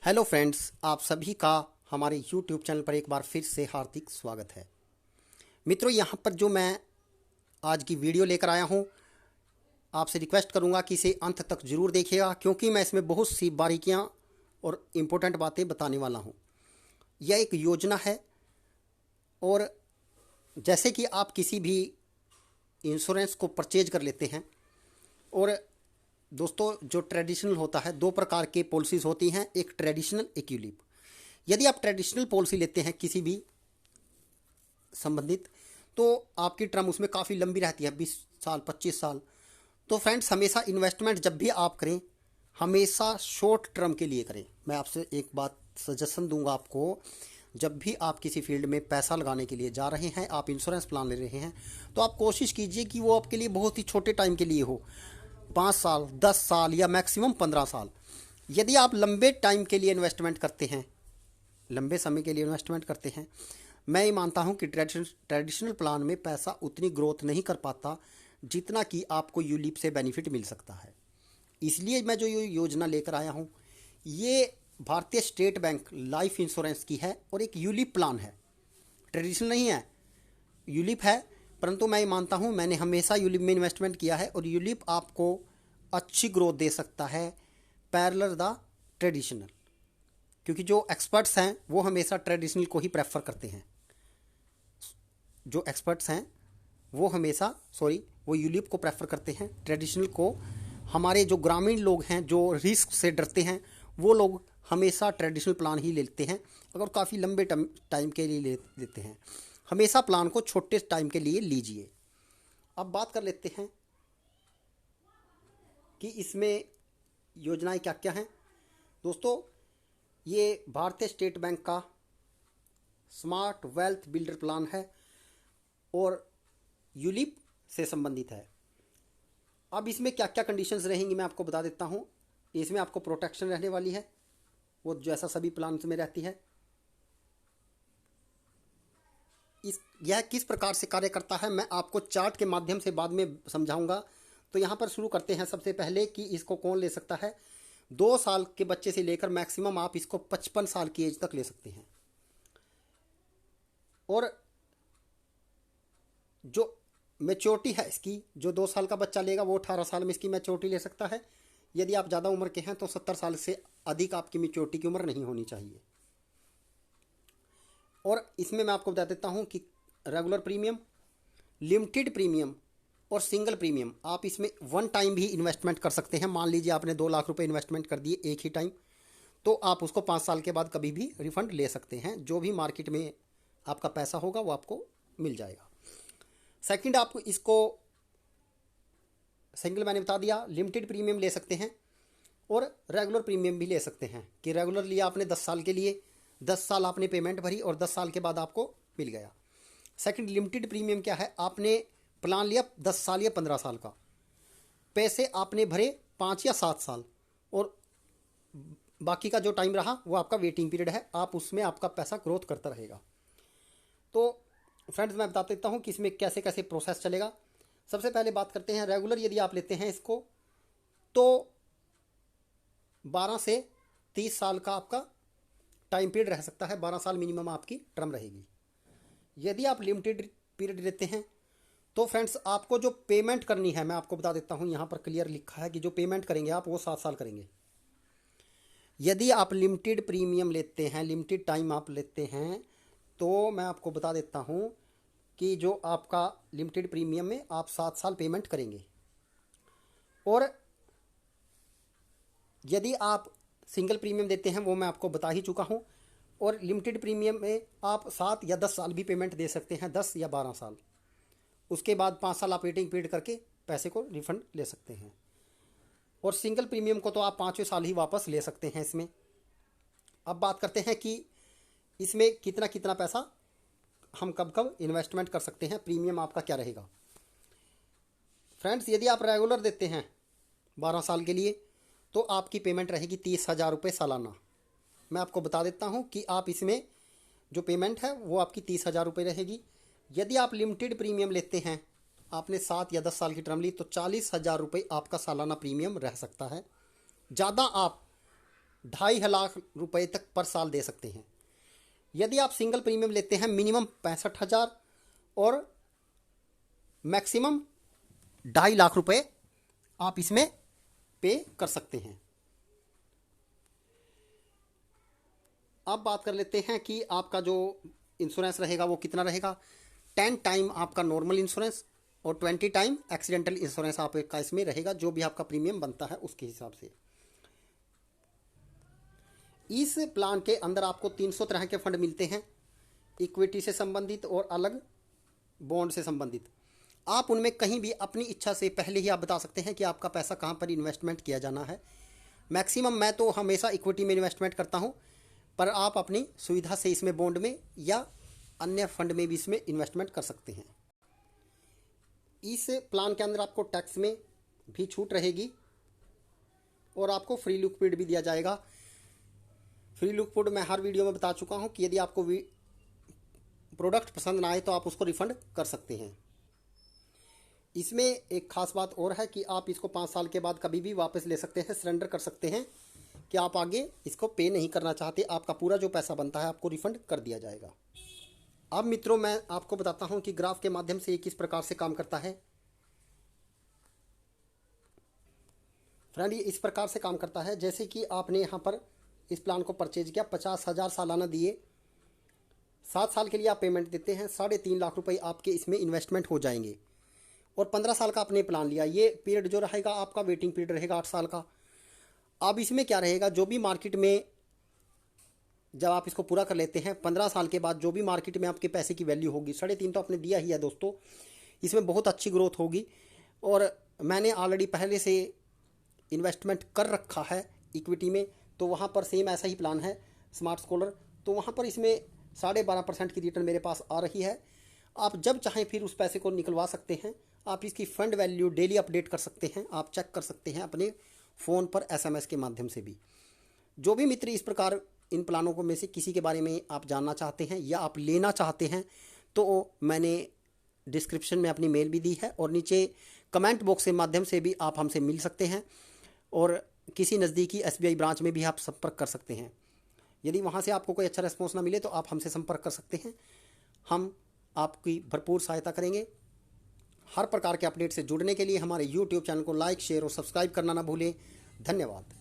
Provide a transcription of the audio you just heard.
Hello friends, आप सभी का हमारे यूट्यूब चैनल पर एक बार फिर से हार्दिक स्वागत है। मित्रों, यहाँ पर जो मैं आज की वीडियो लेकर आया हूँ, आपसे रिक्वेस्ट करूँगा कि इसे अंत तक ज़रूर देखिएगा, क्योंकि मैं इसमें बहुत सी बारीकियाँ और इम्पोर्टेंट बातें बताने वाला हूँ। यह एक योजना है और जैसे कि आप किसी भी इंश्योरेंस को परचेज कर लेते हैं, और दोस्तों जो ट्रेडिशनल होता है, दो प्रकार के पॉलिसीज़ होती हैं, एक ट्रेडिशनल, एक यूलिप। यदि आप ट्रेडिशनल पॉलिसी लेते हैं किसी भी संबंधित, तो आपकी टर्म उसमें काफ़ी लंबी रहती है, 20 साल 25 साल। तो फ्रेंड्स, हमेशा इन्वेस्टमेंट जब भी आप करें, हमेशा शॉर्ट टर्म के लिए करें। मैं आपसे एक बात सजेशन दूंगा आपको, जब भी आप किसी फील्ड में पैसा लगाने के लिए जा रहे हैं, आप इंश्योरेंस प्लान ले रहे हैं, तो आप कोशिश कीजिए कि वो आपके लिए बहुत ही छोटे टाइम के लिए हो, 5 साल 10 साल या मैक्सिमम 15 साल। यदि आप लंबे टाइम के लिए इन्वेस्टमेंट करते हैं, लंबे समय के लिए इन्वेस्टमेंट करते हैं, मैं ये मानता हूँ कि ट्रेडिशनल प्लान में पैसा उतनी ग्रोथ नहीं कर पाता जितना कि आपको यूलिप से बेनिफिट मिल सकता है। इसलिए मैं जो ये योजना लेकर आया हूँ, ये भारतीय स्टेट बैंक लाइफ इंश्योरेंस की है और एक यूलिप प्लान है। ट्रेडिशनल नहीं है, यूलिप है, परंतु मैं ये मानता हूँ, मैंने हमेशा यूलिप में इन्वेस्टमेंट किया है और यूलिप आपको अच्छी ग्रोथ दे सकता है पैरेलल द ट्रेडिशनल, क्योंकि जो एक्सपर्ट्स हैं वो हमेशा ट्रेडिशनल को ही प्रेफर करते हैं। जो एक्सपर्ट्स हैं वो हमेशा वो यूलिप को प्रेफर करते हैं, ट्रेडिशनल को। हमारे जो ग्रामीण लोग हैं, जो रिस्क से डरते हैं, वो लोग हमेशा ट्रेडिशनल प्लान ही लेते हैं, अगर काफ़ी लंबे टाइम के लिए लेते हैं। हमेशा प्लान को छोटे टाइम के लिए लीजिए। अब बात कर लेते हैं कि इसमें योजनाएं क्या क्या हैं। दोस्तों, ये भारतीय स्टेट बैंक का स्मार्ट वेल्थ बिल्डर प्लान है और यूलिप से संबंधित है। अब इसमें क्या क्या कंडीशंस रहेंगी मैं आपको बता देता हूँ। इसमें आपको प्रोटेक्शन रहने वाली है, वो जैसा सभी प्लान में रहती है। यह किस प्रकार से कार्य करता है मैं आपको चार्ट के माध्यम से बाद में समझाऊंगा। तो यहाँ पर शुरू करते हैं सबसे पहले कि इसको कौन ले सकता है। 2 साल के बच्चे से लेकर मैक्सिमम आप इसको 55 साल की एज तक ले सकते हैं। और जो मैच्योरिटी है इसकी, जो 2 साल का बच्चा लेगा वो 18 साल में इसकी मैच्योरिटी ले सकता है। यदि आप ज़्यादा उम्र के हैं तो 70 साल से अधिक आपकी मैच्योरिटी की उम्र नहीं होनी चाहिए। और इसमें मैं आपको बता देता हूँ कि रेगुलर प्रीमियम, लिमिटेड प्रीमियम और सिंगल प्रीमियम, आप इसमें वन टाइम भी इन्वेस्टमेंट कर सकते हैं। मान लीजिए आपने 2 लाख रुपए इन्वेस्टमेंट कर दिए एक ही टाइम, तो आप उसको 5 साल के बाद कभी भी रिफंड ले सकते हैं। जो भी मार्केट में आपका पैसा होगा वो आपको मिल जाएगा। सेकंड, आप इसको सिंगल मैंने बता दिया, लिमिटेड प्रीमियम ले सकते हैं और रेगुलर प्रीमियम भी ले सकते हैं कि रेगुलर लिया आपने 10 साल के लिए, 10 साल आपने पेमेंट भरी और 10 साल के बाद आपको मिल गया। सेकंड, लिमिटेड प्रीमियम क्या है, आपने प्लान लिया 10 साल या 15 साल का, पैसे आपने भरे 5 या 7 साल और बाकी का जो टाइम रहा वो आपका वेटिंग पीरियड है, आप उसमें आपका पैसा ग्रोथ करता रहेगा। तो फ्रेंड्स, मैं बता देता हूँ कि इसमें कैसे कैसे प्रोसेस चलेगा। सबसे पहले बात करते हैं रेगुलर। यदि आप लेते हैं इसको तो 12 से 30 साल का आपका टाइम पीरियड रह सकता है, 12 साल मिनिमम आपकी टर्म रहेगी। यदि आप लिमिटेड पीरियड लेते हैं तो फ्रेंड्स, आपको जो पेमेंट करनी है मैं आपको बता देता हूँ, यहाँ पर क्लियर लिखा है कि जो पेमेंट करेंगे आप वो 7 साल करेंगे। यदि आप लिमिटेड प्रीमियम लेते हैं, लिमिटेड टाइम आप लेते हैं, तो मैं आपको बता देता हूँ कि जो आपका लिमिटेड प्रीमियम में आप 7 साल पेमेंट करेंगे। और यदि आप सिंगल प्रीमियम देते हैं वो मैं आपको बता ही चुका हूँ। और लिमिटेड प्रीमियम में आप 7 या 10 साल भी पेमेंट दे सकते हैं, 10 या 12 साल। उसके बाद 5 साल आप वेटिंग पीरियड करके पैसे को रिफंड ले सकते हैं। और सिंगल प्रीमियम को तो आप 5वें साल ही वापस ले सकते हैं इसमें। अब बात करते हैं कि इसमें कितना कितना पैसा हम कब कब इन्वेस्टमेंट कर सकते हैं, प्रीमियम आपका क्या रहेगा। फ्रेंड्स, यदि आप रेगुलर देते हैं 12 साल के लिए तो आपकी पेमेंट रहेगी 30,000 रुपये सालाना। मैं आपको बता देता हूँ कि आप इसमें जो पेमेंट है वो आपकी 30,000 रुपये रहेगी। यदि आप लिमिटेड प्रीमियम लेते हैं, आपने 7 या 10 साल की टर्म ली, तो 40,000 रुपये आपका सालाना प्रीमियम रह सकता है। ज़्यादा आप 2.5 लाख रुपए तक पर साल दे सकते हैं। यदि आप सिंगल प्रीमियम लेते हैं मिनिमम 65,000 और मैक्सिमम 2.5 लाख रुपए आप इसमें पे कर सकते हैं। अब बात कर लेते हैं कि आपका जो इंश्योरेंस रहेगा वो कितना रहेगा। 10 टाइम आपका नॉर्मल इंश्योरेंस और 20 टाइम एक्सीडेंटल इंश्योरेंस आपका इसमें रहेगा, जो भी आपका प्रीमियम बनता है उसके हिसाब से। इस प्लान के अंदर आपको 300 तरह के फंड मिलते हैं, इक्विटी से संबंधित और अलग बॉन्ड से संबंधित। आप उनमें कहीं भी अपनी इच्छा से पहले ही आप बता सकते हैं कि आपका पैसा कहाँ पर इन्वेस्टमेंट किया जाना है। मैक्सिमम मैं तो हमेशा इक्विटी में इन्वेस्टमेंट करता हूँ, पर आप अपनी सुविधा से इसमें बॉन्ड में या अन्य फंड में भी इसमें इन्वेस्टमेंट कर सकते हैं। इस प्लान के अंदर आपको टैक्स में भी छूट रहेगी और आपको फ्री लिक्विड भी दिया जाएगा। फ्री लिक्विड मैं हर वीडियो में बता चुका हूं कि यदि आपको प्रोडक्ट पसंद ना आए तो आप उसको रिफंड कर सकते हैं। इसमें एक खास बात और है कि आप इसको 5 साल के बाद कभी भी वापस ले सकते हैं, सरेंडर कर सकते हैं कि आप आगे इसको पे नहीं करना चाहते, आपका पूरा जो पैसा बनता है आपको रिफंड कर दिया जाएगा। अब मित्रों मैं आपको बताता हूं कि ग्राफ के माध्यम से ये किस प्रकार से काम करता है। फ्रेंड ये इस प्रकार से काम करता है, जैसे कि आपने यहाँ पर इस प्लान को परचेज किया, 50,000 सालाना दिए, 7 साल के लिए आप पेमेंट देते हैं, 3.5 लाख रुपए आपके इसमें इन्वेस्टमेंट हो जाएंगे और 15 साल का आपने प्लान लिया। ये पीरियड जो रहेगा आपका वेटिंग पीरियड रहेगा 8 साल का। अब इसमें क्या रहेगा, जो भी मार्केट में जब आप इसको पूरा कर लेते हैं 15 साल के बाद जो भी मार्केट में आपके पैसे की वैल्यू होगी, 3.5 तो आपने दिया ही है दोस्तों, इसमें बहुत अच्छी ग्रोथ होगी। और मैंने ऑलरेडी पहले से इन्वेस्टमेंट कर रखा है इक्विटी में, तो वहाँ पर सेम ऐसा ही प्लान है स्मार्ट स्कॉलर, तो वहाँ पर इसमें 12.5% की रिटर्न मेरे पास आ रही है। आप जब चाहें फिर उस पैसे को निकलवा सकते हैं। आप इसकी फंड वैल्यू डेली अपडेट कर सकते हैं, आप चेक कर सकते हैं अपने फ़ोन पर SMS के माध्यम से भी। जो भी मित्र इस प्रकार इन प्लानों को में से किसी के बारे में आप जानना चाहते हैं या आप लेना चाहते हैं तो मैंने डिस्क्रिप्शन में अपनी मेल भी दी है और नीचे कमेंट बॉक्स के माध्यम से भी आप हमसे मिल सकते हैं और किसी नज़दीकी SBI ब्रांच में भी आप संपर्क कर सकते हैं। यदि वहाँ से आपको कोई अच्छा रिस्पॉन्स ना मिले तो आप हमसे संपर्क कर सकते हैं, हम आपकी भरपूर सहायता करेंगे। हर प्रकार के अपडेट से जुड़ने के लिए हमारे YouTube चैनल को लाइक, शेयर और सब्सक्राइब करना ना भूलें। धन्यवाद।